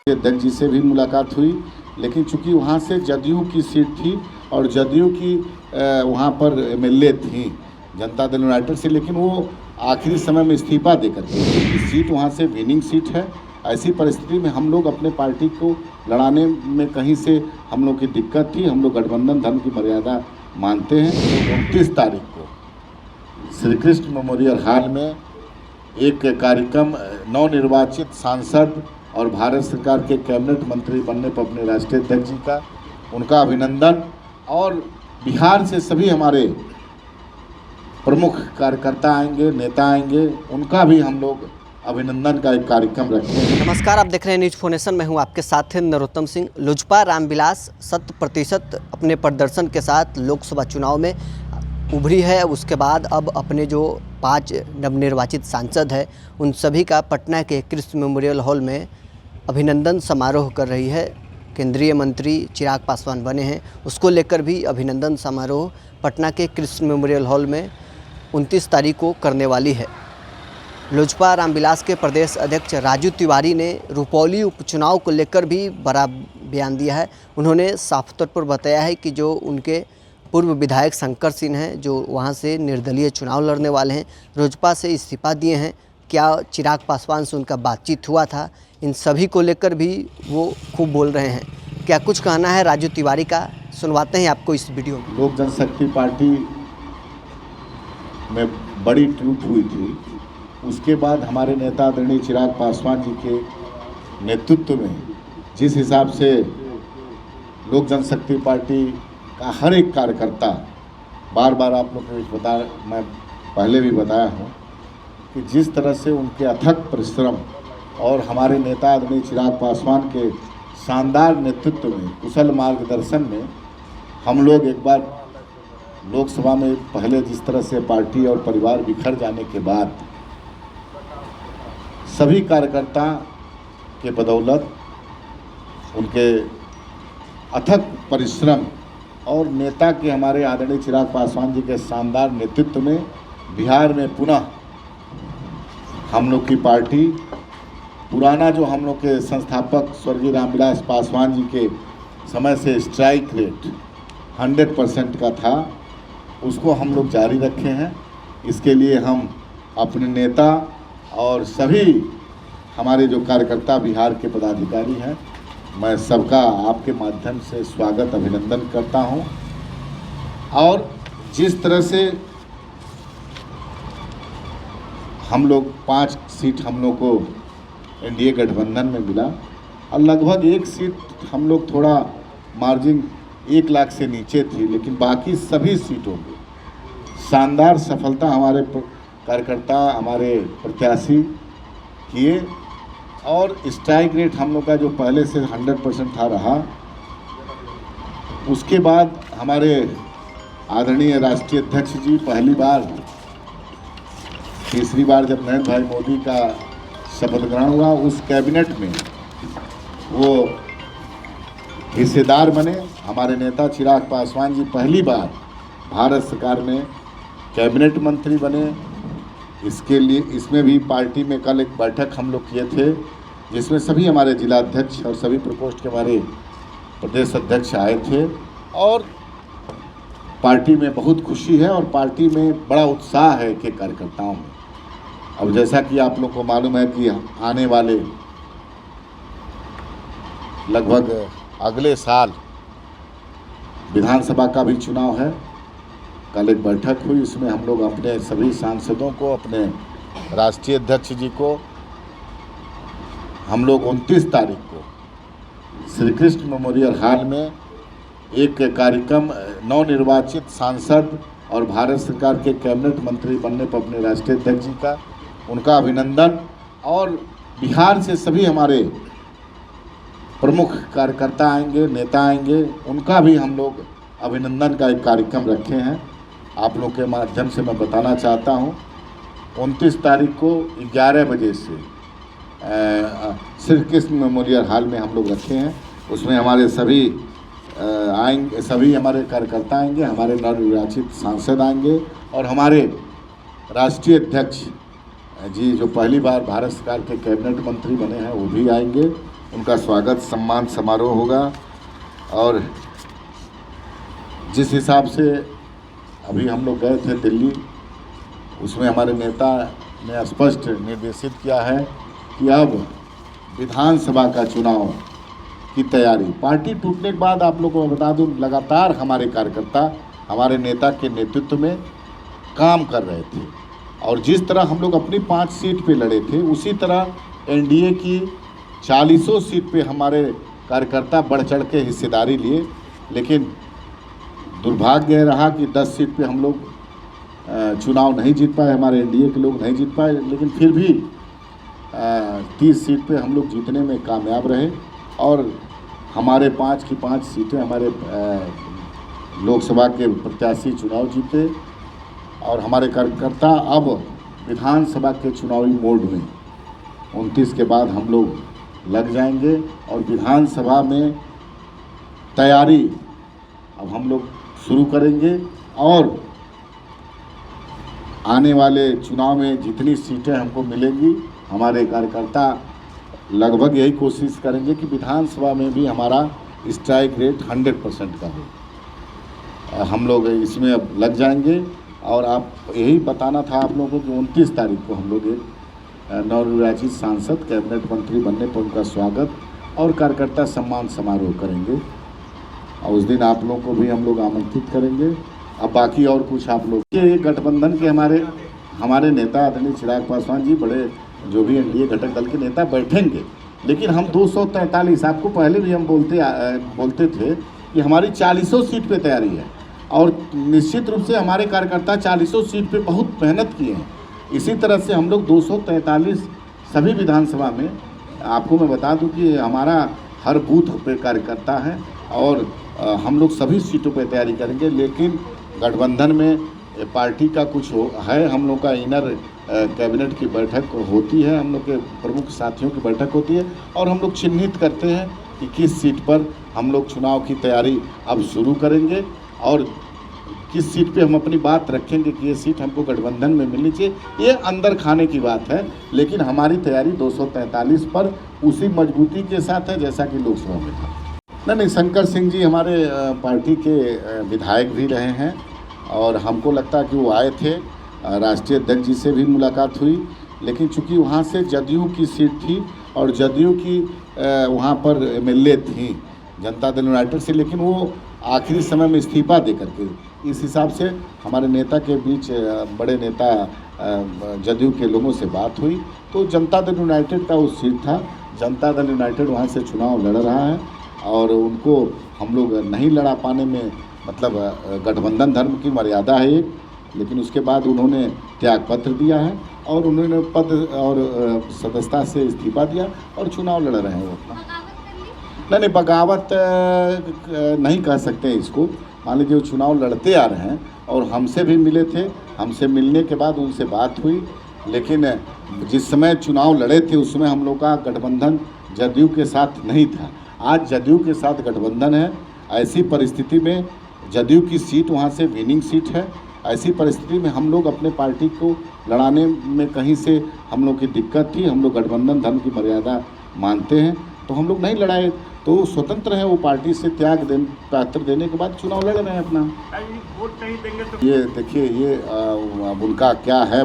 अध्यक्ष जी से भी मुलाकात हुई, लेकिन चूंकि वहाँ से जदयू की सीट थी और जदयू की वहाँ पर एमएलए थी जनता दल यूनाइटेड से, लेकिन वो आखिरी समय में इस्तीफा देकर के सीट वहाँ से विनिंग सीट है। ऐसी परिस्थिति में हम लोग अपने पार्टी को लड़ाने में कहीं से हम लोग की दिक्कत थी। हम लोग गठबंधन धर्म की मर्यादा मानते हैं। तो 29 तारीख को श्री कृष्ण मेमोरियल हॉल में एक कार्यक्रम नवनिर्वाचित सांसद और भारत सरकार के कैबिनेट मंत्री बनने पर अपने राष्ट्रीय अध्यक्ष जी का उनका अभिनंदन, और बिहार से सभी हमारे प्रमुख कार्यकर्ता आएंगे, नेता आएंगे, उनका भी हम लोग अभिनंदन का एक कार्यक्रम रखेंगे। नमस्कार, आप देख रहे हैं न्यूज फोनेशन। मैं हूं आपके साथ नरोत्तम सिंह। लोजपा रामविलास 100% अपने प्रदर्शन के साथ लोकसभा चुनाव में उभरी है। उसके बाद अब अपने जो 5 नवनिर्वाचित सांसद हैं उन सभी का पटना के कृष्ण मेमोरियल हॉल में अभिनंदन समारोह कर रही है। केंद्रीय मंत्री चिराग पासवान बने हैं, उसको लेकर भी अभिनंदन समारोह पटना के कृष्ण मेमोरियल हॉल में 29 तारीख को करने वाली है। लोजपा रामविलास के प्रदेश अध्यक्ष राजू तिवारी ने रुपौली उपचुनाव को लेकर भी बड़ा बयान दिया है। उन्होंने साफ तौर पर बताया है कि जो उनके पूर्व विधायक शंकर सिंह हैं, जो वहां से निर्दलीय चुनाव लड़ने वाले हैं, लोजपा से इस्तीफा दिए हैं, क्या चिराग पासवान से उनका बातचीत हुआ था, इन सभी को लेकर भी वो खूब बोल रहे हैं। क्या कुछ कहना है राजू तिवारी का, सुनवाते हैं आपको इस वीडियो में। लोक जनशक्ति पार्टी में बड़ी टूट हुई थी। उसके बाद हमारे नेता आदरणीय चिराग पासवान जी के नेतृत्व में जिस हिसाब से लोक जनशक्ति पार्टी का हर एक कार्यकर्ता, बार बार आप लोग को मैं पहले भी बताया हूँ कि जिस तरह से उनके अथक परिश्रम और हमारे नेता आदरणीय चिराग पासवान के शानदार नेतृत्व में, कुशल मार्गदर्शन में हम लोग एक बार लोकसभा में पहले जिस तरह से पार्टी और परिवार बिखर जाने के बाद सभी कार्यकर्ता के बदौलत, उनके अथक परिश्रम और नेता के हमारे आदरणीय चिराग पासवान जी के शानदार नेतृत्व में बिहार में पुनः हम लोग की पार्टी, पुराना जो हम लोग के संस्थापक स्वर्गीय रामविलास पासवान जी के समय से स्ट्राइक रेट 100% का था, उसको हम लोग जारी रखे हैं। इसके लिए हम अपने नेता और सभी हमारे जो कार्यकर्ता बिहार के पदाधिकारी हैं, मैं सबका आपके माध्यम से स्वागत अभिनंदन करता हूं। और जिस तरह से हम लोग 5 सीट हम लोग को एनडीए गठबंधन में मिला और लगभग 1 सीट हम लोग थोड़ा मार्जिन 1 लाख से नीचे थी, लेकिन बाकी सभी सीटों में शानदार सफलता हमारे कार्यकर्ता, हमारे प्रत्याशी किए। और स्ट्राइक रेट हम लोग का जो पहले से 100% था रहा। उसके बाद हमारे आदरणीय राष्ट्रीय अध्यक्ष जी पहली बार, तीसरी बार जब नरेंद्र भाई मोदी का शपथ ग्रहण हुआ, उस कैबिनेट में वो हिस्सेदार बने। हमारे नेता चिराग पासवान जी पहली बार भारत सरकार में कैबिनेट मंत्री बने। इसके लिए इसमें भी पार्टी में कल एक बैठक हम लोग किए थे, जिसमें सभी हमारे जिला अध्यक्ष और सभी प्रकोष्ठ के हमारे प्रदेश अध्यक्ष आए थे। और पार्टी में बहुत खुशी है और पार्टी में बड़ा उत्साह है कि कार्यकर्ताओं में। अब जैसा कि आप लोग को मालूम है कि आने वाले लगभग अगले साल विधानसभा का भी चुनाव है। कल एक बैठक हुई, इसमें हम लोग अपने सभी सांसदों को, अपने राष्ट्रीय अध्यक्ष जी को हम लोग 29 तारीख को श्री कृष्ण मेमोरियल हॉल में एक कार्यक्रम नवनिर्वाचित सांसद और भारत सरकार के कैबिनेट मंत्री बनने पर अपने राष्ट्रीय अध्यक्ष जी का उनका अभिनंदन, और बिहार से सभी हमारे प्रमुख कार्यकर्ता आएंगे, नेता आएंगे, उनका भी हम लोग अभिनंदन का एक कार्यक्रम रखे हैं। आप लोग के माध्यम से मैं बताना चाहता हूं, 29 तारीख को 11 बजे से श्री कृष्ण मेमोरियल हॉल में हम लोग रखे हैं। उसमें हमारे सभी आएंगे, सभी हमारे कार्यकर्ता आएंगे, हमारे नवनिर्वाचित सांसद आएंगे और हमारे राष्ट्रीय अध्यक्ष जी जो पहली बार भारत सरकार के कैबिनेट मंत्री बने हैं वो भी आएंगे। उनका स्वागत सम्मान समारोह होगा। और जिस हिसाब से अभी हम लोग गए थे दिल्ली, उसमें हमारे नेता ने स्पष्ट निर्देशित किया है कि अब विधानसभा का चुनाव की तैयारी, पार्टी टूटने के बाद आप लोगों को बता दूं, लगातार हमारे कार्यकर्ता हमारे नेता के नेतृत्व में काम कर रहे थे। और जिस तरह हम लोग अपनी 5 सीट पे लड़े थे, उसी तरह एनडीए की 40 सीट पे हमारे कार्यकर्ता बढ़ चढ़ के हिस्सेदारी लिए। लेकिन दुर्भाग्य रहा कि 10 सीट पे हम लोग चुनाव नहीं जीत पाए, हमारे एनडीए के लोग नहीं जीत पाए। लेकिन फिर भी 30 सीट पे हम लोग जीतने में कामयाब रहे और हमारे 5 की 5 सीटें हमारे लोकसभा के प्रत्याशी चुनाव जीते। और हमारे कार्यकर्ता अब विधानसभा के चुनावी मोड में 29 के बाद हम लोग लग जाएंगे और विधानसभा में तैयारी अब हम लोग शुरू करेंगे। और आने वाले चुनाव में जितनी सीटें हमको मिलेंगी, हमारे कार्यकर्ता लगभग यही कोशिश करेंगे कि विधानसभा में भी हमारा स्ट्राइक रेट 100% का हो। हम लोग इसमें अब लग जाएंगे। और आप यही बताना था आप लोगों को कि 29 तारीख को हम लोग एक नवनिर्वाचित सांसद कैबिनेट मंत्री बनने पर उनका स्वागत और कार्यकर्ता सम्मान समारोह करेंगे। और उस दिन आप लोगों को भी हम लोग आमंत्रित करेंगे। अब बाकी और कुछ आप लोग के गठबंधन के हमारे नेता आदरणीय चिराग पासवान जी, बड़े जो भी एनडीए घटक दल के नेता बैठेंगे। लेकिन हम 243, आपको पहले भी हम बोलते थे कि हमारी 40 सीट पे तैयारी है और निश्चित रूप से हमारे कार्यकर्ता 40 सीट पे बहुत मेहनत किए हैं। इसी तरह से हम लोग 243 सभी विधानसभा में, आपको मैं बता दूं कि हमारा हर बूथ पे कार्यकर्ता है और हम लोग सभी सीटों पे तैयारी करेंगे। लेकिन गठबंधन में पार्टी का कुछ है, हम लोग का इनर कैबिनेट की बैठक होती है, हम लोग के प्रमुख साथियों की बैठक होती है और हम लोग चिन्हित करते हैं कि किस सीट पर हम लोग चुनाव की तैयारी अब शुरू करेंगे और किस सीट पे हम अपनी बात रखेंगे कि ये सीट हमको गठबंधन में मिलनी चाहिए। ये अंदर खाने की बात है। लेकिन हमारी तैयारी 243 पर उसी मजबूती के साथ है जैसा कि लोकसभा में था। नहीं, शंकर सिंह जी हमारे पार्टी के विधायक भी रहे हैं और हमको लगता है कि वो आए थे, राष्ट्रीय अध्यक्ष जी से भी मुलाकात हुई। लेकिन चूंकि वहाँ से जदयू की सीट थी और जदयू की वहाँ पर एमएलए थी जनता दल यूनाइटेड से, लेकिन वो आखिरी समय में इस्तीफा दे करके, इस हिसाब से हमारे नेता के बीच बड़े नेता जदयू के लोगों से बात हुई तो जनता दल यूनाइटेड का वो सीट था। जनता दल यूनाइटेड वहाँ से चुनाव लड़ रहा है और उनको हम लोग नहीं लड़ा पाने में, मतलब गठबंधन धर्म की मर्यादा है एक। लेकिन उसके बाद उन्होंने त्यागपत्र दिया है और उन्होंने पद और सदस्यता से इस्तीफा दिया और चुनाव लड़ रहे हैं वो अपना। नहीं, बगावत नहीं कह सकते इसको। मान लीजिए वो चुनाव लड़ते आ रहे हैं और हमसे भी मिले थे, हमसे मिलने के बाद उनसे बात हुई। लेकिन जिस समय चुनाव लड़े थे उस समय हम लोग का गठबंधन जदयू के साथ नहीं था। आज जदयू के साथ गठबंधन है। ऐसी परिस्थिति में जदयू की सीट वहाँ से विनिंग सीट है। ऐसी परिस्थिति में हम लोग अपने पार्टी को लड़ाने में कहीं से हम लोग की दिक्कत थी। हम लोग गठबंधन धर्म की मर्यादा मानते हैं तो हम लोग नहीं लड़ाए। तो स्वतंत्र है, वो पार्टी से पत्र देने के बाद चुनाव लड़ रहे हैं अपना। वोट नहीं देंगे तो ये देखिए, ये अब उनका क्या है।